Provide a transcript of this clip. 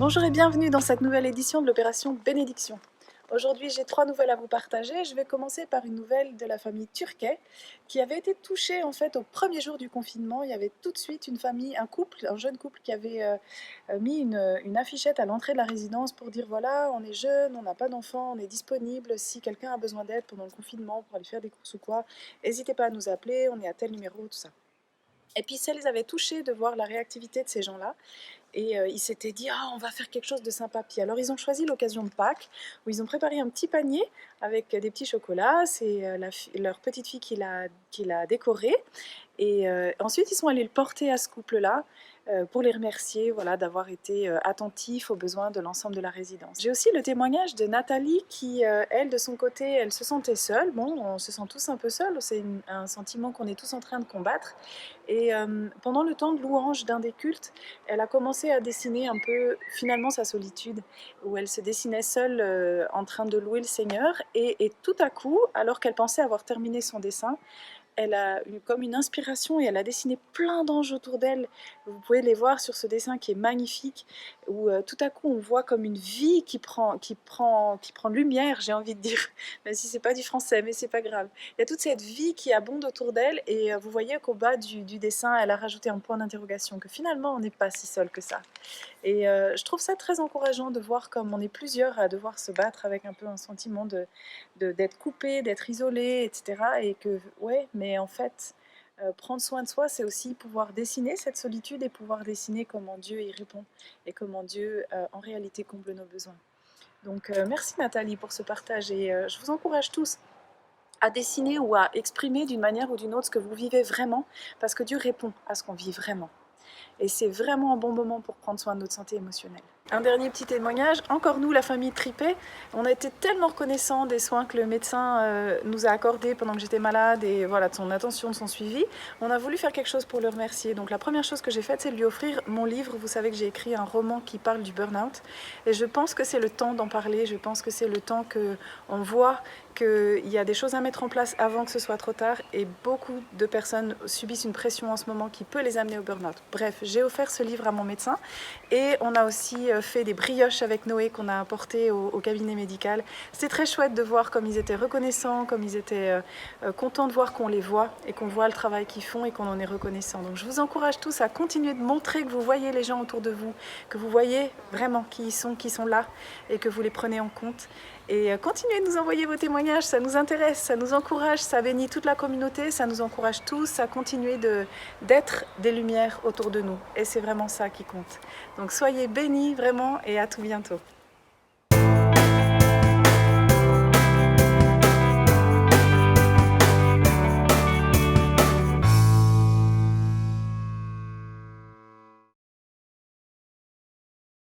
Bonjour et bienvenue dans cette nouvelle édition de l'opération Bénédiction. Aujourd'hui, j'ai 3 nouvelles à vous partager. Je vais commencer par une nouvelle de la famille Turquet qui avait été touchée en fait au premier jour du confinement. Il y avait tout de suite une famille, un jeune couple qui avait mis une affichette à l'entrée de la résidence pour dire voilà, on est jeune, on n'a pas d'enfants, on est disponible. Si quelqu'un a besoin d'aide pendant le confinement pour aller faire des courses ou quoi, n'hésitez pas à nous appeler, on est à tel numéro, tout ça. Et puis ça les avait touchés de voir la réactivité de ces gens-là. Et ils s'étaient dit ah, on va faire quelque chose de sympa. Puis alors ils ont choisi l'occasion de Pâques où ils ont préparé un petit panier avec des petits chocolats. C'est leur petite fille qui l'a décoré. Et ensuite ils sont allés le porter à ce couple-là pour les remercier voilà, d'avoir été attentifs aux besoins de l'ensemble de la résidence. J'ai aussi le témoignage de Nathalie qui, elle, de son côté, elle se sentait seule. Bon, on se sent tous un peu seuls, c'est un sentiment qu'on est tous en train de combattre. Et pendant le temps de louange d'un des cultes, elle a commencé à dessiner un peu finalement sa solitude, où elle se dessinait seule en train de louer le Seigneur. Et tout à coup, alors qu'elle pensait avoir terminé son dessin, elle a eu comme une inspiration et elle a dessiné plein d'anges autour d'elle. Vous pouvez les voir sur ce dessin qui est magnifique, où tout à coup on voit comme une vie qui prend lumière, j'ai envie de dire, même si c'est pas du français, mais c'est pas grave. Il y a toute cette vie qui abonde autour d'elle et vous voyez qu'au bas du dessin, elle a rajouté un point d'interrogation, que finalement on n'est pas si seul que ça. Et je trouve ça très encourageant de voir comme on est plusieurs à devoir se battre avec un peu un sentiment d'être coupé, d'être isolé, etc. Et que, ouais, mais en fait, prendre soin de soi, c'est aussi pouvoir dessiner cette solitude et pouvoir dessiner comment Dieu y répond et comment Dieu, en réalité, comble nos besoins. Donc, merci Nathalie pour ce partage et je vous encourage tous à dessiner ou à exprimer d'une manière ou d'une autre ce que vous vivez vraiment, parce que Dieu répond à ce qu'on vit vraiment. Et c'est vraiment un bon moment pour prendre soin de notre santé émotionnelle. Un dernier petit témoignage, encore nous, la famille Tripet, on a été tellement reconnaissants des soins que le médecin nous a accordés pendant que j'étais malade et voilà, de son attention, de son suivi. On a voulu faire quelque chose pour le remercier. Donc la première chose que j'ai faite, c'est de lui offrir mon livre. Vous savez que j'ai écrit un roman qui parle du burn-out. Et je pense que c'est le temps d'en parler. Je pense que c'est le temps qu'on voit qu'il y a des choses à mettre en place avant que ce soit trop tard. Et beaucoup de personnes subissent une pression en ce moment qui peut les amener au burn-out. Bref, j'ai offert ce livre à mon médecin. Et on a aussi fait des brioches avec Noé qu'on a apportées au cabinet médical. C'est très chouette de voir comme ils étaient reconnaissants, comme ils étaient contents de voir qu'on les voit et qu'on voit le travail qu'ils font et qu'on en est reconnaissant. Donc je vous encourage tous à continuer de montrer que vous voyez les gens autour de vous, que vous voyez vraiment qui sont là et que vous les prenez en compte. Et continuez de nous envoyer vos témoignages, ça nous intéresse, ça nous encourage, ça bénit toute la communauté, ça nous encourage tous à continuer d'être des lumières autour de nous. Et c'est vraiment ça qui compte. Donc soyez bénis vraiment et à tout bientôt.